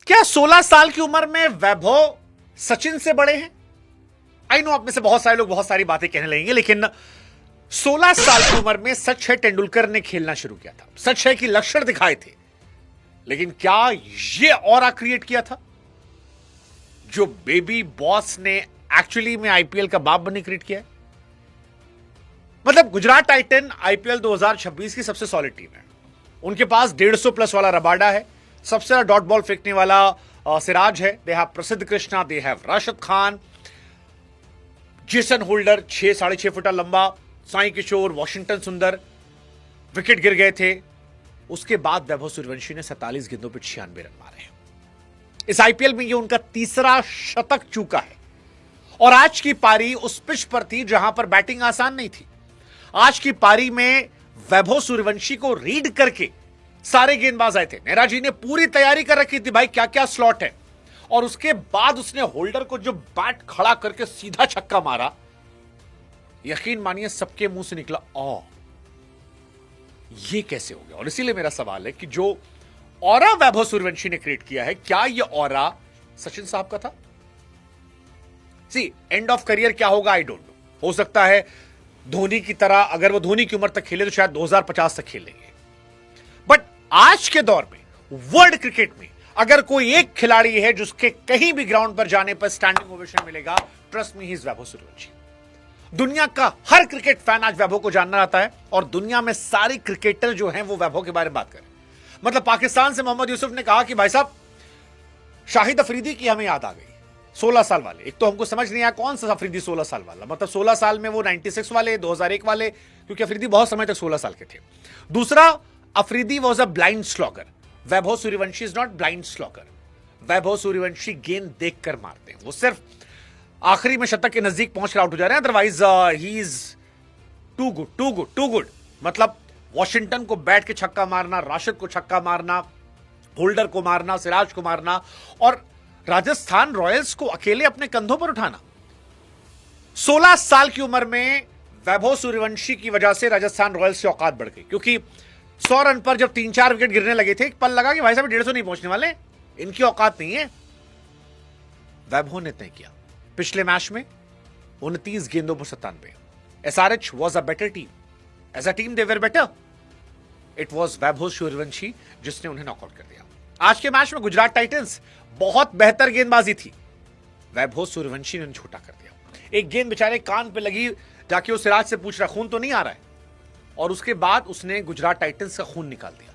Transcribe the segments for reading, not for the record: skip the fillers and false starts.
क्या 16 साल की उम्र में वैभव सचिन से बड़े हैं? आई नो आप में से बहुत सारे लोग बहुत सारी बातें कहने लगेंगे, लेकिन 16 साल की उम्र में सच है तेंदुलकर ने खेलना शुरू किया था, सच है कि लक्षण दिखाए थे, लेकिन क्या यह ऑरा क्रिएट किया था जो बेबी बॉस ने एक्चुअली में आईपीएल का बाप बनने क्रिएट किया है? मतलब गुजरात टाइटन आईपीएल 2026 की सबसे सॉलिड टीम है। उनके पास 150 प्लस वाला रबाडा है, सबसे ज्यादा डॉट बॉल फेंकने वाला सिराज है, दे हैव प्रसिद्ध Krishna, they have Rashid Khan, Jason holder 6-6.5 foot लंबा, साई किशोर, वॉशिंगटन सुंदर, विकेट गिर गए थे। उसके बाद वैभव सूर्यवंशी ने 47 गेंदों पर 96 रन मारे हैं। इस आईपीएल में यह उनका तीसरा शतक चूका है और आज की पारी उस पिच पर थी जहां पर बैटिंग आसान नहीं थी। आज की पारी में वैभव सूर्यवंशी को रीड करके सारे गेंदबाज आए थे। नेहरा जी ने पूरी तैयारी कर रखी थी, भाई क्या क्या स्लॉट है, और उसके बाद उसने होल्डर को जो बैट खड़ा करके सीधा छक्का मारा, यकीन मानिए सबके मुंह से निकला ओ, ये कैसे हो गया। और इसीलिए मेरा सवाल है कि जो ऑरा वैभव सूर्यवंशी ने क्रिएट किया है, क्या यह ऑरा सचिन साहब का था? सी एंड ऑफ करियर क्या होगा आई डोंट नो। हो सकता है धोनी की तरह, अगर वो धोनी की उम्र तक खेले तो शायद 2050 तक खेलेंगे। बट आज के दौर में वर्ल्ड क्रिकेट में अगर कोई एक खिलाड़ी है जिसके कहीं भी ग्राउंड पर जाने पर स्टैंडिंग ओवेशन मिलेगा, trust me, he is Vaibhav Suryavanshi. दुनिया का हर क्रिकेट फैन आज वैभव को जानना आता है और दुनिया में सारे क्रिकेटर जो हैं वो वैभव के बारे में बात करें। मतलब पाकिस्तान से मोहम्मद यूसुफ ने कहा कि भाई साहब शाहिद अफरीदी की हमें याद आ गई, 16 साल वाले। एक तो हमको समझ नहीं आया कौन सा अफरीदी 16 साल वाला, मतलब 16 साल में वो 96 वाले, 2001 वाले, क्योंकि अफरीदी बहुत समय तक 16 साल के थे। दूसरा, Afridi was a blind slogger, Vaibhav Suryavanshi is not blind slogger. Vaibhav Suryavanshi गेंद देखकर मारते हैं, वो सिर्फ आखिरी में शतक के नजदीक पहुंच आउट हो जा रहे हैं, otherwise he is too good. मतलब वॉशिंगटन को बैठ के छक्का मारना, राशिद को छक्का मारना, होल्डर को मारना, सिराज को मारना और राजस्थान रॉयल्स को अकेले अपने कंधों पर उठाना। 16 साल की उम्र में वैभव सूर्यवंशी की वजह से राजस्थान रॉयल्स की औकात बढ़ गई, क्योंकि 100 रन पर जब 3-4 विकेट गिरने लगे थे, एक पल लगा कि भाई साहब 150 नहीं पहुंचने वाले, इनकी औकात नहीं है। वैभव ने तय किया पिछले मैच में 29 गेंदों पर 97। SRH was a better team, as a team they were better. It was Vaibhav Suryavanshi जिसने उन्हें नॉकआउट कर दिया। आज के मैच में गुजरात टाइटंस बहुत बेहतर गेंदबाजी थी, वैभव सूर्यवंशी ने छोटा कर दिया। एक गेंद बेचारे कान पे लगी, जाके वो सिराज से पूछ रहा खून तो नहीं आ रहा है, और उसके बाद उसने गुजरात टाइटंस का खून निकाल दिया।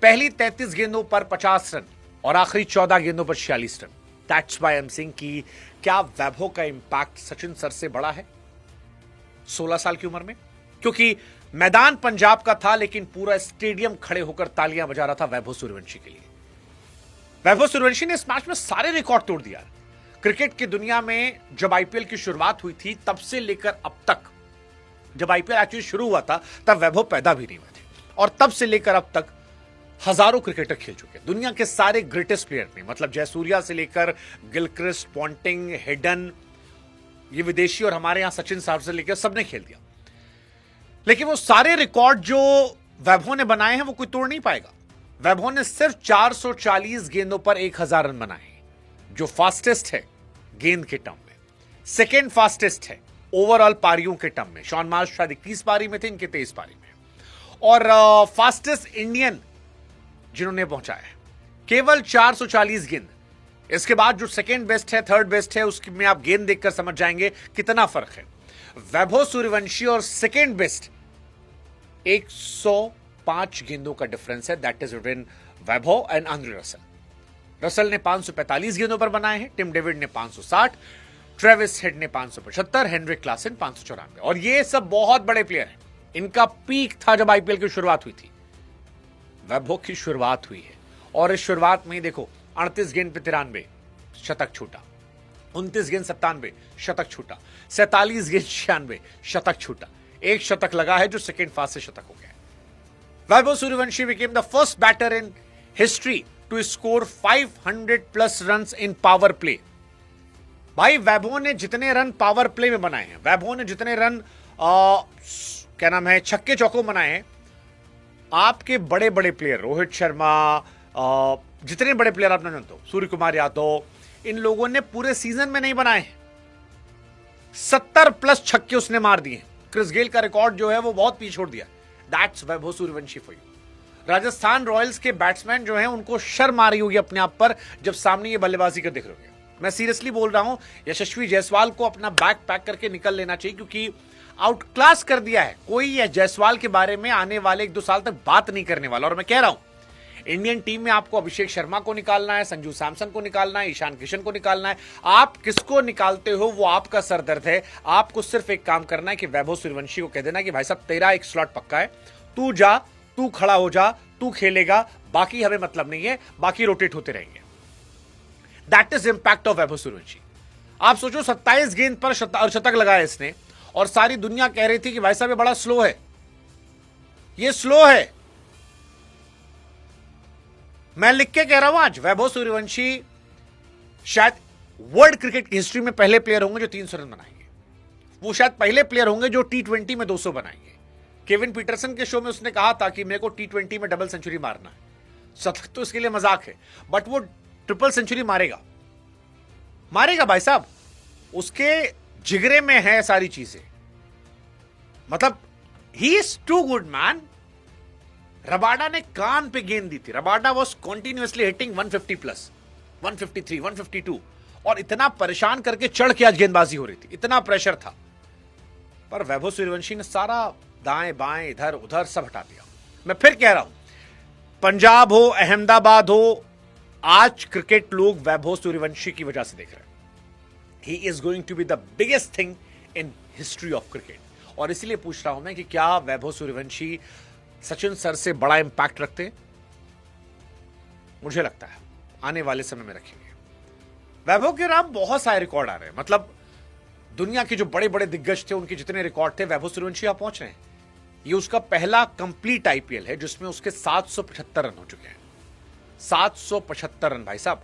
पहली 33 गेंदों पर 50 रन और आखिरी 14 गेंदों पर 46 run. That's why I am saying कि क्या वैभव का इंपैक्ट सचिन सर से बड़ा है 16 साल की उम्र में? क्योंकि मैदान पंजाब का था, लेकिन पूरा स्टेडियम खड़े होकर तालियां बजा रहा था वैभव सूर्यवंशी के लिए। वैभव सूर्यवंशी ने इस मैच में सारे रिकॉर्ड तोड़ दिया। क्रिकेट की दुनिया में जब आईपीएल की शुरुआत हुई थी, तब से लेकर अब तक, जब आईपीएल एक्चुअली शुरू हुआ था तब वैभव पैदा भी नहीं हुए थे, और तब से लेकर अब तक हजारों क्रिकेटर खेल चुके हैं। दुनिया के सारे ग्रेटेस्ट प्लेयर ने, मतलब जयसूर्या से लेकर गिलक्रिस्ट, पॉन्टिंग, हेडन, ये विदेशी, और हमारे यहां सचिन साहब से लेकर सबने खेल दिया। लेकिन वो सारे रिकॉर्ड जो वैभव ने बनाए हैं वो कोई तोड़ नहीं पाएगा। वैभव ने सिर्फ 440 गेंदों पर 1000 रन बनाए हैं, जो फास्टेस्ट है गेंद के टर्म में, सेकेंड फास्टेस्ट है ओवरऑल पारियों के टर्म में। शॉन मार्श शायद 21 पारी में थे, इनके 23 पारी में, और फास्टेस्ट इंडियन जिन्होंने पहुंचाया है केवल 440 गेंद। इसके बाद जो सेकेंड बेस्ट है, थर्ड बेस्ट है, उसमें आप गेंद देखकर समझ जाएंगे कितना फर्क है। वैभव सूर्यवंशी और सेकेंड बेस्ट 105 गेंदों का डिफरेंस है। That is between Vaibhav and Andre Russell. Russell ने 545 गेंदों पर बनाए हैं, टिम डेविड ने 560, ट्रेविस हेड ने 575, हेनरिक क्लासन 594, और ये सब बहुत बड़े प्लेयर हैं। इनका पीक था जब आईपीएल की शुरुआत हुई थी। वैभव की शुरुआत हुई है, और इस शुरुआत में देखो 38 गेंद पे 93 शतक छूटा, 29 गेंद 97 शतक छूटा, 47 गेंद 96 शतक छूटा, एक शतक लगा है जो सेकेंड फास्ट से शतक हो गया। Vaibhav Suryavanshi became the first batter in history to score 500 plus runs in power play। भाई वैभव ने जितने रन पावर प्ले में बनाए हैं, वैभव ने जितने रन क्या नाम है छक्के चौकों बनाए हैं, आपके बड़े बड़े प्लेयर रोहित शर्मा, जितने बड़े प्लेयर आप ना जानते हो, सूर्य कुमार यादव, इन लोगों ने पूरे सीजन में नहीं बनाए हैं। 70+ छक्के उसने मार दिए। क्रिस गेल का रिकॉर्ड जो है वो बहुत पीछे छोड़ दिया। That's Vaibhav Suryavanshi for you. Rajasthan Royals के बैट्समैन जो हैं उनको शर्म आ रही होगी अपने आप पर जब सामने ये बल्लेबाजी कर देख रहे होंगे। मैं सीरियसली बोल रहा हूं, यशस्वी जायसवाल को अपना बैग पैक करके निकल लेना चाहिए, क्योंकि आउट क्लास कर दिया है। कोई ये जायसवाल के बारे में आने वाले 1-2 साल तक बात नहीं करने वाला। और मैं कह रहा हूं, इंडियन टीम में आपको अभिषेक शर्मा को निकालना है, संजू सैमसन को निकालना है, ईशान किशन को निकालना है। आप किसको निकालते हो वो आपका सरदर्द है। आपको सिर्फ एक काम करना है कि वैभव सूर्यवंशी को कह देना कि भाई साहब तेरा एक स्लॉट पक्का है, तू जा, तू खड़ा हो जा, तू खेलेगा, बाकी हमें मतलब नहीं है, बाकी रोटेट होते रहेंगे। That is impact of Vaibhav Suryavanshi. आप सोचो 27 गेंद पर शतक लगाया इसने, और सारी दुनिया कह रही थी कि भाई साहब ये बड़ा स्लो है, ये स्लो है। मैं लिख के कह रहा हूं आज, वैभव सूर्यवंशी शायद वर्ल्ड क्रिकेट की हिस्ट्री में पहले प्लेयर होंगे जो 300 रन बनाएंगे। वो शायद पहले प्लेयर होंगे जो T20 में 200 बनाएंगे। केविन पीटरसन के शो में उसने कहा था कि मेरे को T20 में डबल सेंचुरी मारना है। शतक तो इसके लिए मजाक है, बट वो ट्रिपल सेंचुरी मारेगा, मारेगा भाई साहब। उसके जिगरे में है सारी चीजें। मतलब he is too good man. Rabada ने कान पे गेंद दी थी। रबाडा वॉज कॉन्टिन्यूसली हिटिंग 150+, 153, 152, और इतना परेशान करके चढ़ के आज गेंदबाजी हो रही थी, इतना प्रेशर था। पर वैभव सूर्यवंशी ने सारा दाएं बाएं इधर उधर सब हटा दिया। मैं फिर कह रहा हूं, पंजाब हो, अहमदाबाद हो, आज क्रिकेट लोग वैभव सूर्यवंशी की वजह से देख रहे हैं। He is going to be the biggest thing in history of cricket. और इसलिए पूछ रहा हूं मैं कि क्या वैभव सूर्यवंशी सचिन सर से बड़ा इंपैक्ट रखते हैं? मुझे लगता है आने वाले समय में रखेंगे। वैभव के नाम बहुत सारे रिकॉर्ड आ रहे हैं। मतलब दुनिया के जो बड़े बड़े दिग्गज थे उनके जितने रिकॉर्ड थे, वैभव सूर्यवंशी आप पहुंच रहे हैं। ये उसका पहला कंप्लीट आईपीएल है जिसमें उसके 775 रन हो चुके हैं। 775 रन भाई साहब।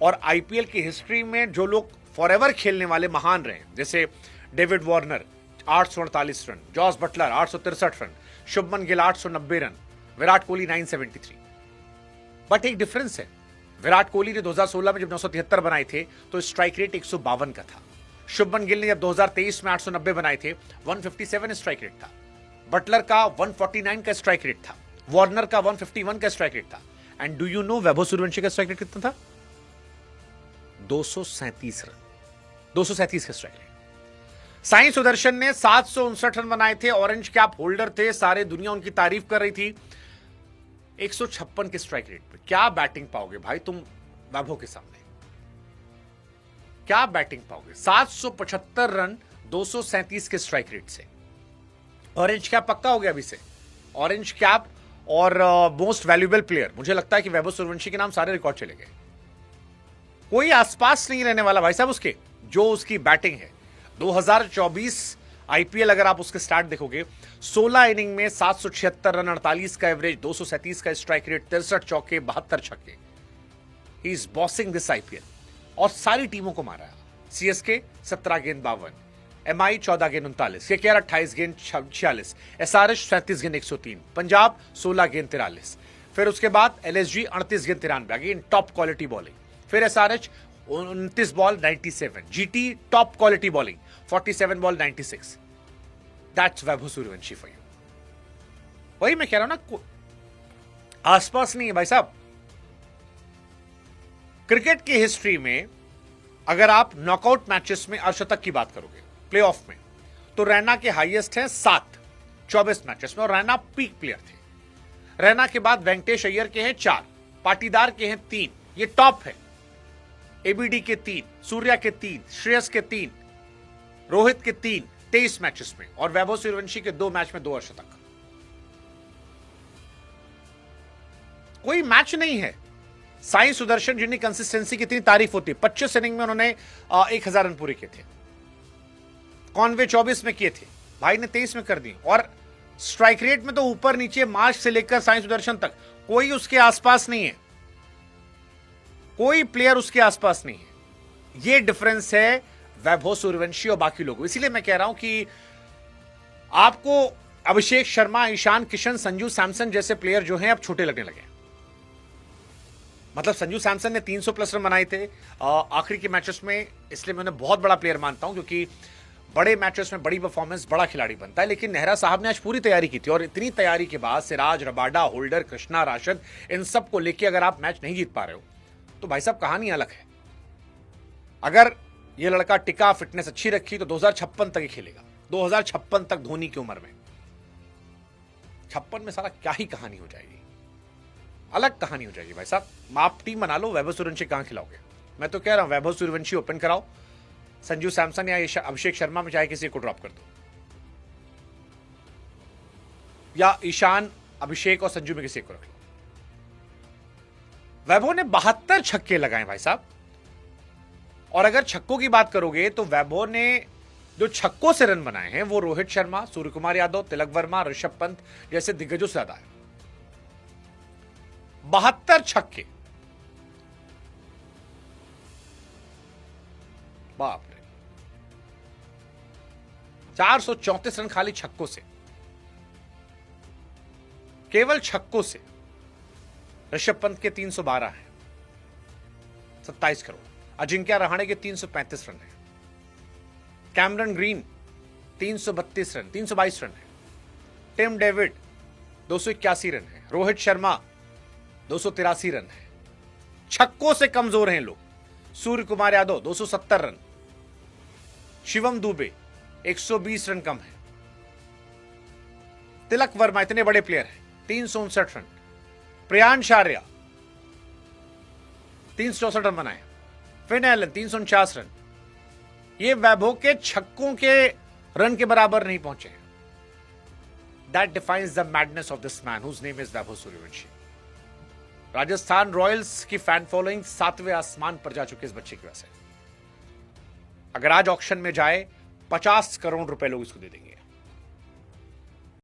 और आईपीएल की हिस्ट्री में जो लोग फॉरएवर खेलने वाले महान रहे, जैसे David Warner 848 run, Jos Buttler 863 run, Shubman Gill 890 run, Virat Kohli 973। But एक डिफरेंस है, विराट कोहली ने 2016 में जब 973 बनाए थे तो स्ट्राइक रेट 152 का था। शुभमन गिल ने जब 2023 में 890 बनाए थे 157 स्ट्राइक रेट था। बटलर का 149 का स्ट्राइक रेट था। वार्नर का 151 का स्ट्राइक रेट था। And do you know Vaibhav Suryavanshi का स्ट्राइक रेट कितना था? 237 रन, 237 का स्ट्राइक रेट। साई सुदर्शन ने 759 रन बनाए थे, ऑरेंज कैप होल्डर थे, सारे दुनिया उनकी तारीफ कर रही थी। 156 के स्ट्राइक रेट पे क्या बैटिंग पाओगे भाई तुम वैभव के सामने? क्या बैटिंग पाओगे? 775 रन 237 के स्ट्राइक रेट से। ऑरेंज कैप पक्का हो गया अभी से। ऑरेंज कैप और मोस्ट वैल्यूएबल प्लेयर, मुझे लगता है कि वैभव सूर्यवंशी के नाम सारे रिकॉर्ड चले गए। कोई आसपास नहीं रहने वाला भाई साहब उसके, जो उसकी बैटिंग है। 2024 आईपीएल अगर आप उसके स्टार्ट देखोगे, 16 इनिंग में 776 रन, 48 का एवरेज, 237 का स्ट्राइक रेट, 63 चौके, 72 छक्के। He is bossing this IPL और सारी टीमों को मारा है। सीएसके 17 गेंद 52, एमआई 14 गेंद 39, केकेआर 28 गेंद 46, एसआरएच 37 गेंद 103, पंजाब 16 गेंद 43। फिर उसके बाद एलएसजी 38 गेंद 93, अगेन टॉप क्वालिटी बॉलिंग। फिर SRH 29 ball 97, GT top quality bowling 47 ball 96। That's Vaibhav Suryavanshi for you. वही मैं कह रहा हूं ना, आसपास नहीं है भाई साहब। क्रिकेट की हिस्ट्री में अगर आप नॉकआउट मैचेस में अर्धशतक की बात करोगे प्लेऑफ में, तो रैना के हाईएस्ट है 7, 24 मैचेस में, और रैना पीक प्लेयर थे। रैना के बाद वेंकटेश अय्यर के हैं 4, पाटीदार के हैं 3, ये टॉप है। एबीडी के 3, सूर्या के 3, श्रेयस के 3, रोहित के 3, 23 मैचेस में, और वैभव सूर्यवंशी के 2 मैच में 2 अर्धशतक। कोई मैच नहीं है। साई सुदर्शन जिनकी कंसिस्टेंसी की इतनी तारीफ होती है, 25 इनिंग में उन्होंने 1000 रन पूरे किए थे। कॉनवे 24 में किए थे, भाई ने 23 में कर दी। और स्ट्राइक रेट में तो ऊपर नीचे मार्च से लेकर साई सुदर्शन तक कोई उसके आसपास नहीं है, कोई प्लेयर उसके आसपास नहीं है। ये डिफरेंस है वैभव सूर्यवंशी और बाकी लोगों। इसीलिए मैं कह रहा हूं कि आपको अभिषेक शर्मा, ईशान किशन, संजू सैमसन जैसे प्लेयर जो हैं अब छोटे लगने लगे। मतलब संजू सैमसन ने 300 प्लस रन बनाए थे आखिरी के मैचेस में, इसलिए मैं उन्हें बहुत बड़ा प्लेयर मानता हूं, क्योंकि बड़े मैचेस में बड़ी परफॉर्मेंस बड़ा खिलाड़ी बनता है। लेकिन नेहरा साहब ने आज पूरी तैयारी की थी, और इतनी तैयारी के बाद सिराज, रबाडा, होल्डर, कृष्णा, राशन, इन सब को लेकर अगर आप मैच नहीं जीत पा रहे हो तो भाई साहब कहानी अलग है। अगर ये लड़का टिका, फिटनेस अच्छी रखी, तो 2056 तक ही खेलेगा। 2056 तक धोनी की उम्र में, 56 में सारा क्या ही कहानी हो जाएगी, अलग कहानी हो जाएगी भाई साहब। आप टीम बना लो, वैभव सूर्यवंशी कहां खिलाओगे? मैं तो कह रहा हूं वैभव सूर्यवंशी ओपन कराओ, संजू सैमसन या अभिषेक शर्मा में चाहे किसी को ड्रॉप कर दो, या ईशान, अभिषेक और संजू में किसी को रख लो। वैभव ने 72 छक्के लगाए भाई साहब, और अगर छक्कों की बात करोगे तो वैभव ने जो छक्कों से रन बनाए हैं वो रोहित शर्मा, सूर्यकुमार यादव, तिलक वर्मा, ऋषभ पंत जैसे दिग्गजों से ज्यादा है। 72 छक्के, बाप रे। 434 रन खाली छक्कों से, केवल छक्कों से। ऋषभ पंत के 312 हैं, 27 करोड़। अजिंक्य रहाणे के 335 रन है। कैमरन ग्रीन 332 रन, 322 रन है। टिम डेविड 281 रन है। रोहित शर्मा 283 रन है। छक्कों से कमजोर हैं लोग। सूर्य कुमार यादव 270 रन, शिवम दुबे 120 रन कम है। तिलक वर्मा, इतने बड़े प्लेयर हैं, 359 रन। प्रियांश आर्या 364 रन बनाए। Finn Allen 349 run. ये वैभव के छक्कों के रन के बराबर नहीं पहुंचे। That defines the madness of this man whose name is Vaibhav Suryavanshi. Rajasthan Royals की फैन फॉलोइंग 7वें आसमान पर जा चुके इस बच्चे की वजह से। अगर आज ऑक्शन में जाए 50 करोड़ रुपए लोग इसको दे देंगे।